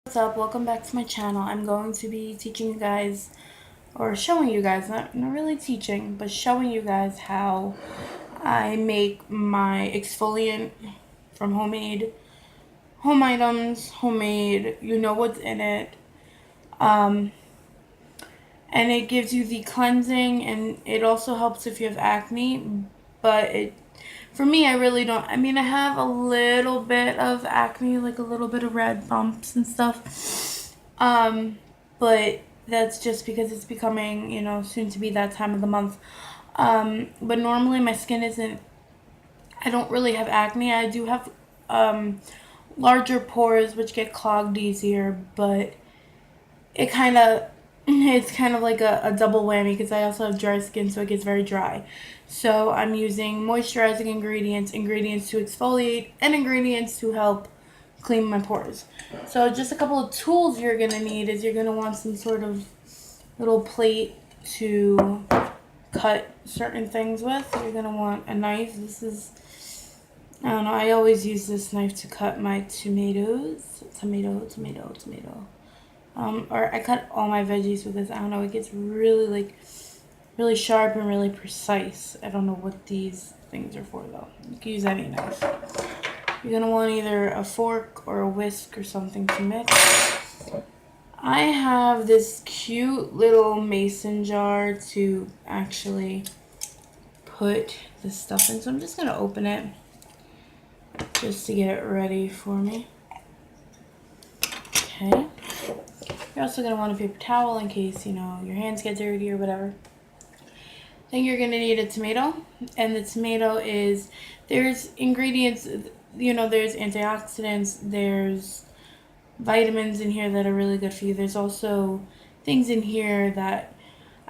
What's up? Welcome back to my channel. I'm going to be teaching you guys, or showing you guys, not really teaching, but showing you guys how I make my exfoliant from home items, homemade, you know what's in it. And it gives you the cleansing, and it also helps if you have acne, but for me, I really don't. I mean, I have a little bit of acne, like a little bit of red bumps and stuff. But that's just because it's becoming, soon to be that time of the month. But normally my skin isn't, I don't really have acne. I do have larger pores which get clogged easier, but it kind of it's kind of like a double whammy because I also have dry skin, so it gets very dry. So I'm using moisturizing ingredients to exfoliate, and ingredients to help clean my pores. So just a couple of tools you're going to need is you're going to want some sort of little plate to cut certain things with. You're going to want a knife. This is, I don't know, I always use this knife to cut my tomatoes. Tomato. Or I cut all my veggies with this. I don't know, it gets really sharp and really precise. I don't know what these things are for though. You can use any knife. You're going to want either a fork or a whisk or something to mix. I have this cute little mason jar to actually put this stuff in. So I'm just going to open it just to get it ready for me. Okay. You're also going to want a paper towel in case, your hands get dirty or whatever. Then you're going to need a tomato. And the tomato is, there's ingredients, there's antioxidants, there's vitamins in here that are really good for you. There's also things in here that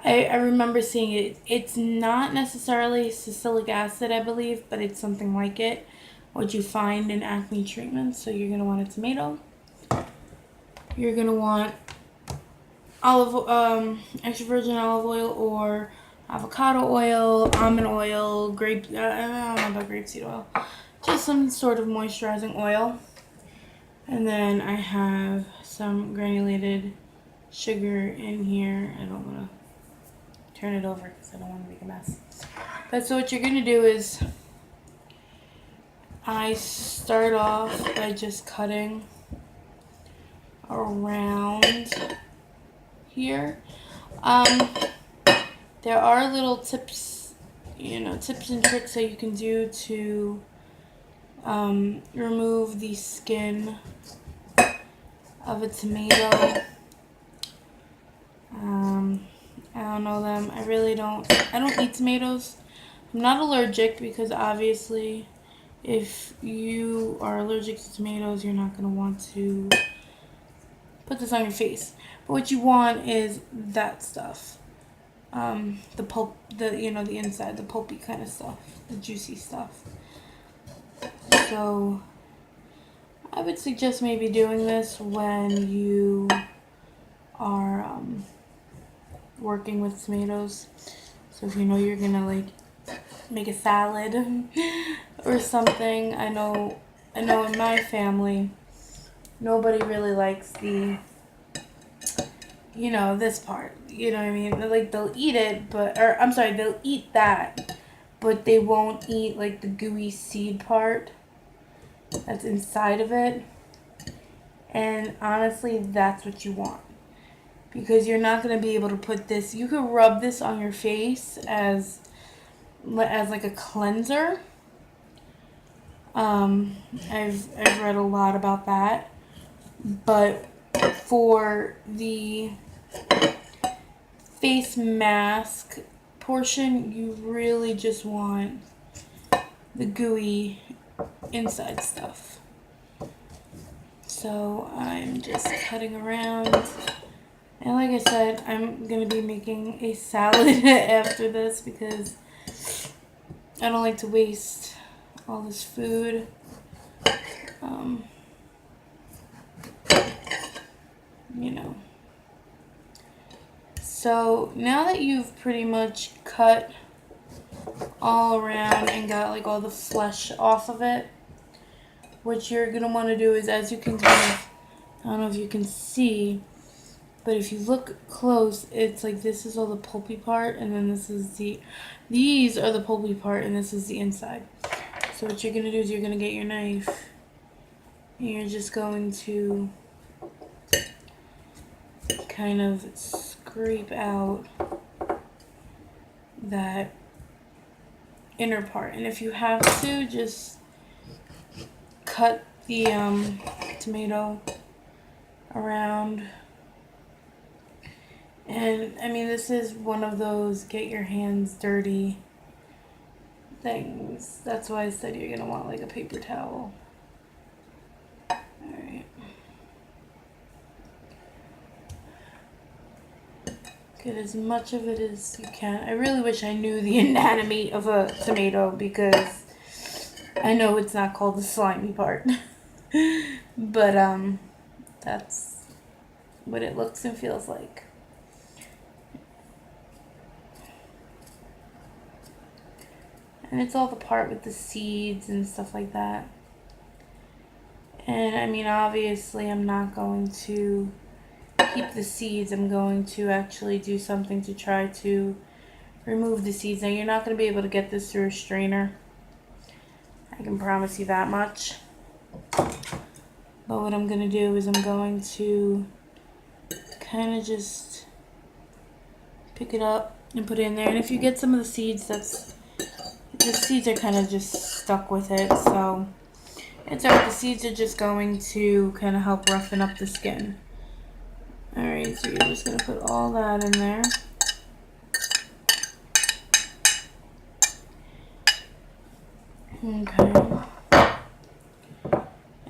I remember seeing it. It's not necessarily salicylic acid, I believe, but it's something like it, what you find in acne treatments. So you're going to want a tomato. You're going to want extra virgin olive oil or avocado oil, almond oil, I don't know about grapeseed oil. Just some sort of moisturizing oil. And then I have some granulated sugar in here. I don't want to turn it over because I don't want to make a mess. But so what you're going to do is I start off by just cutting around here. There are little tips, tips and tricks that you can do to remove the skin of a tomato. I don't know them. I don't eat tomatoes. I'm not allergic because obviously if you are allergic to tomatoes, you're not going to want to put this on your face. But what you want is that stuff. The pulp, the inside, the pulpy kind of stuff, the juicy stuff. So I would suggest maybe doing this when you are working with tomatoes. So if you're gonna make a salad or something. I know in my family nobody really likes the this part. You know what I mean? They'll eat it, they'll eat that, but they won't eat the gooey seed part that's inside of it. And honestly, that's what you want, because you're not going to be able to put this. You could rub this on your face as like a cleanser. I've read a lot about that, but for the face mask portion, you really just want the gooey inside stuff. So I'm just cutting around, and like I said, I'm gonna be making a salad after this because I don't like to waste all this food. So now that you've pretty much cut all around and got all the flesh off of it, what you're going to want to do is, as you can kind of I don't know if you can see, but if you look close, it's like this is all the pulpy part, and then these are the pulpy part, and this is the inside. So what you're gonna do is you're gonna get your knife, and you're just going to kind of scrape out that inner part. And if you have to, just cut the tomato around. And I mean, this is one of those get your hands dirty things. That's why I said you're gonna want like a paper towel. Alright. Get as much of it as you can. I really wish I knew the anatomy of a tomato, because I know it's not called the slimy part. But that's what it looks and feels like. And it's all the part with the seeds and stuff like that. And I mean, obviously I'm not going to keep the seeds. I'm going to actually do something to try to remove the seeds. Now, you're not going to be able to get this through a strainer. I can promise you that much. But what I'm going to do is I'm going to kind of just pick it up and put it in there. And if you get some of the seeds, the seeds are kind of just stuck with it. So it's alright. The seeds are just going to kind of help roughen up the skin. Alright, so you're just going to put all that in there. Okay.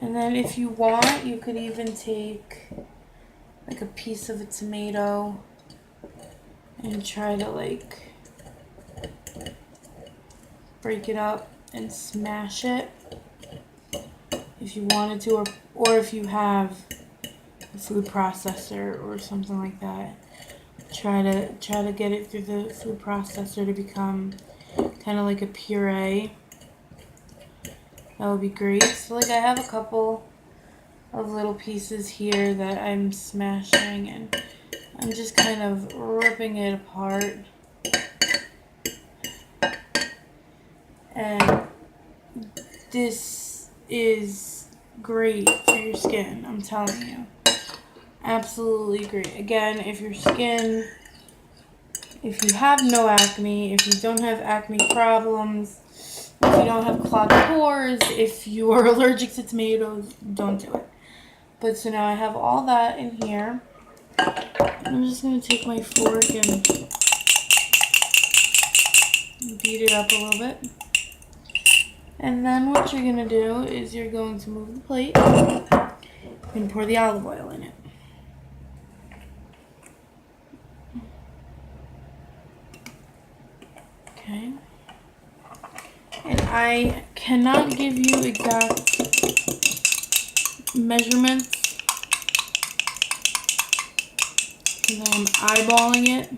And then if you want, you could even take like a piece of a tomato and try to like break it up and smash it if you wanted to, or if you have a food processor or something like that, try to get it through the food processor to become kind of like a puree. That would be great. So like I have a couple of little pieces here that I'm smashing, and I'm just kind of ripping it apart. And this is great for your skin, I'm telling you. Absolutely great. Again, if you have no acne, if you don't have acne problems, if you don't have clogged pores, if you are allergic to tomatoes, don't do it. But so now I have all that in here. I'm just going to take my fork and beat it up a little bit. And then what you're going to do is you're going to move the plate and pour the olive oil in it. Okay. And I cannot give you exact measurements because I'm eyeballing it.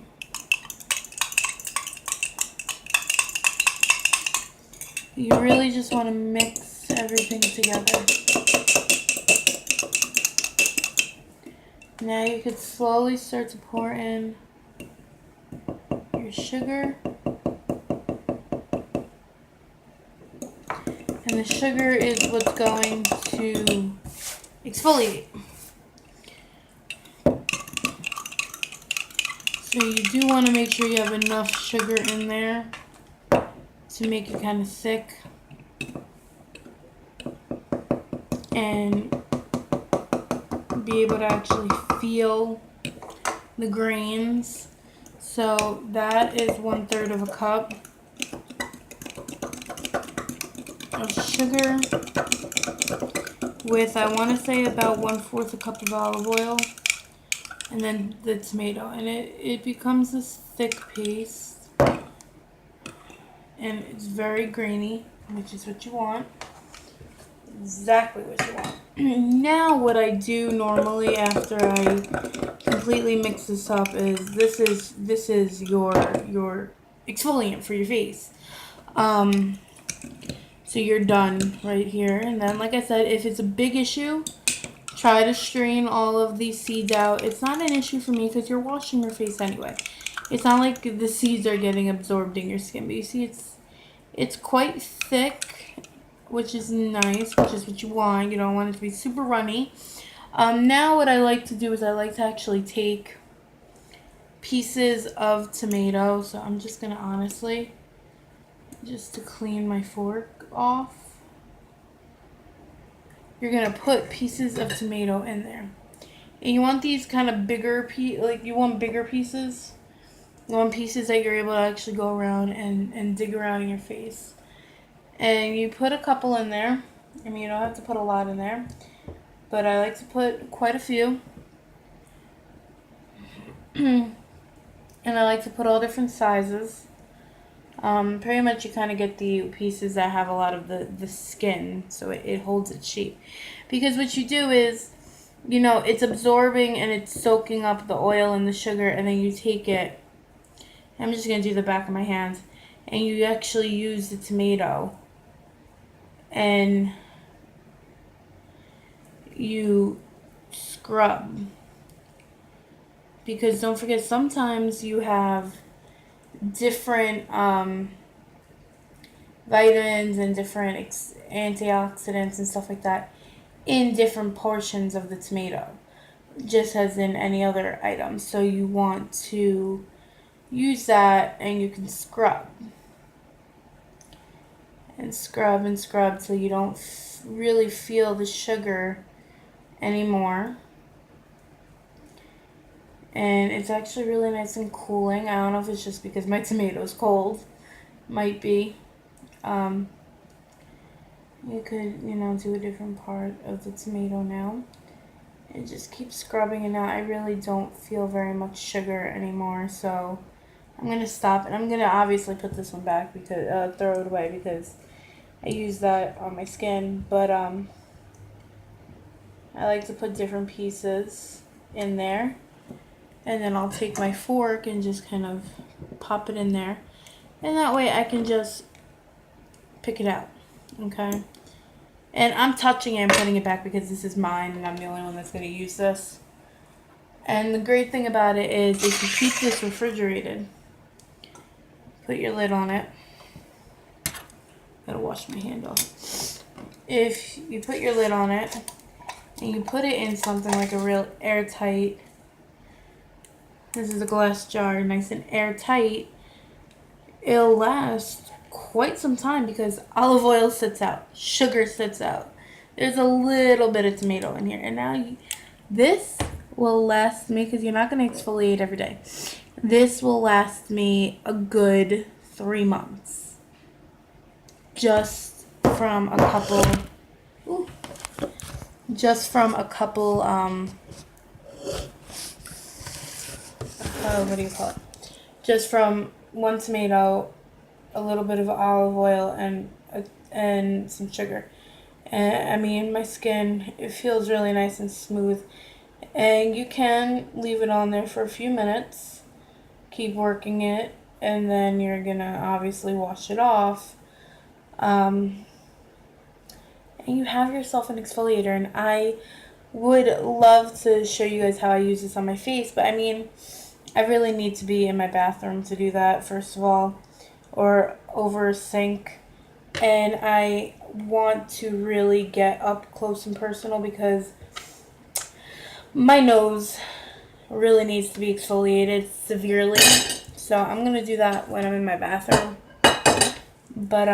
You really just want to mix everything together. Now you could slowly start to pour in your sugar. And the sugar is what's going to exfoliate. So you do want to make sure you have enough sugar in there to make it kind of thick and be able to actually feel the grains. So that is 1/3 of a cup of sugar with, I want to say, about 1/4 a cup of olive oil, and then the tomato, and it becomes this thick paste. And it's very grainy, which is what you want. Exactly what you want. Now what I do normally after I completely mix this up is this is your exfoliant for your face. So you're done right here. And then, like I said, if it's a big issue, Try to strain all of these seeds out. It's not an issue for me because you're washing your face anyway. It's not like the seeds are getting absorbed in your skin, but you see it's quite thick, which is nice, which is what you want. You don't want it to be super runny. Now what I like to do is I like to actually take pieces of tomato. So I'm just going to honestly, just to clean my fork off, you're going to put pieces of tomato in there. And you want these kind of bigger, you want bigger pieces. You want pieces that you're able to actually go around and dig around in your face. And you put a couple in there. I mean, you don't have to put a lot in there, but I like to put quite a few. And I like to put all different sizes. Pretty much you kind of get the pieces that have a lot of the skin, so it holds its shape. Because what you do is, you know, it's absorbing and it's soaking up the oil and the sugar, and then you take it, I'm just going to do the back of my hands, and you actually use the tomato, and you scrub. Because don't forget, sometimes you have different vitamins and different antioxidants and stuff like that in different portions of the tomato, just as in any other item. So you want to use that, and you can scrub and scrub and scrub till you don't really feel the sugar anymore. And it's actually really nice and cooling. I don't know if it's just because my tomato's cold. Might be. You could, you know, do a different part of the tomato now. And just keep scrubbing it out. I really don't feel very much sugar anymore. So I'm going to stop. And I'm going to obviously put this one back, because throw it away, because I use that on my skin. But I like to put different pieces in there. And then I'll take my fork and just kind of pop it in there. And that way I can just pick it out. Okay? And I'm touching it and putting it back because this is mine and I'm the only one that's going to use this. And the great thing about it is if you keep this refrigerated, put your lid on it. Gotta wash my hand off. If you put your lid on it and you put it in something like a real airtight, this is a glass jar, nice and airtight, it'll last quite some time because olive oil sits out, sugar sits out. There's a little bit of tomato in here. And now this will last me, because you're not going to exfoliate every day. This will last me a good 3 months. Just from a couple, what do you call it? Just from one tomato, a little bit of olive oil, and some sugar. And I mean, my skin, it feels really nice and smooth. And you can leave it on there for a few minutes, keep working it, and then you're gonna obviously wash it off. And you have yourself an exfoliator. And I would love to show you guys how I use this on my face, but I mean, I really need to be in my bathroom to do that, first of all, or over a sink. And I want to really get up close and personal because my nose really needs to be exfoliated severely. So I'm going to do that when I'm in my bathroom. But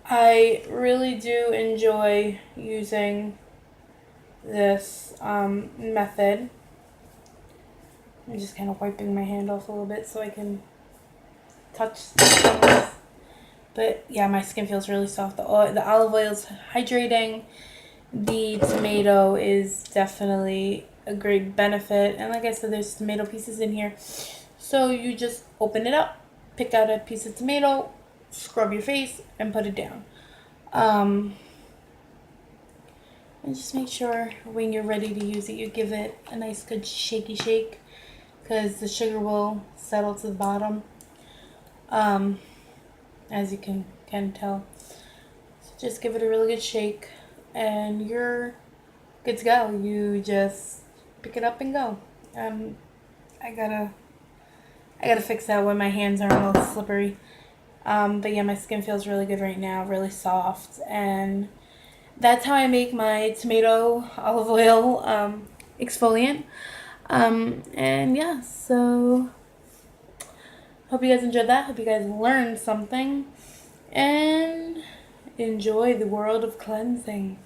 I really do enjoy using this method. I'm just kind of wiping my hand off a little bit so I can touch things. But yeah, my skin feels really soft. The olive oil is hydrating. The tomato is definitely a great benefit. And like I said, there's tomato pieces in here. So you just open it up, pick out a piece of tomato, scrub your face, and put it down. And just make sure when you're ready to use it, you give it a nice good shaky shake, because the sugar will settle to the bottom, as you can tell. So just give it a really good shake, and you're good to go. You just pick it up and go. Um, I gotta fix that when my hands are a little slippery. But yeah, my skin feels really good right now, really soft, and that's how I make my tomato olive oil exfoliant. And yeah, so hope you guys enjoyed that. Hope you guys learned something, and enjoy the world of cleansing.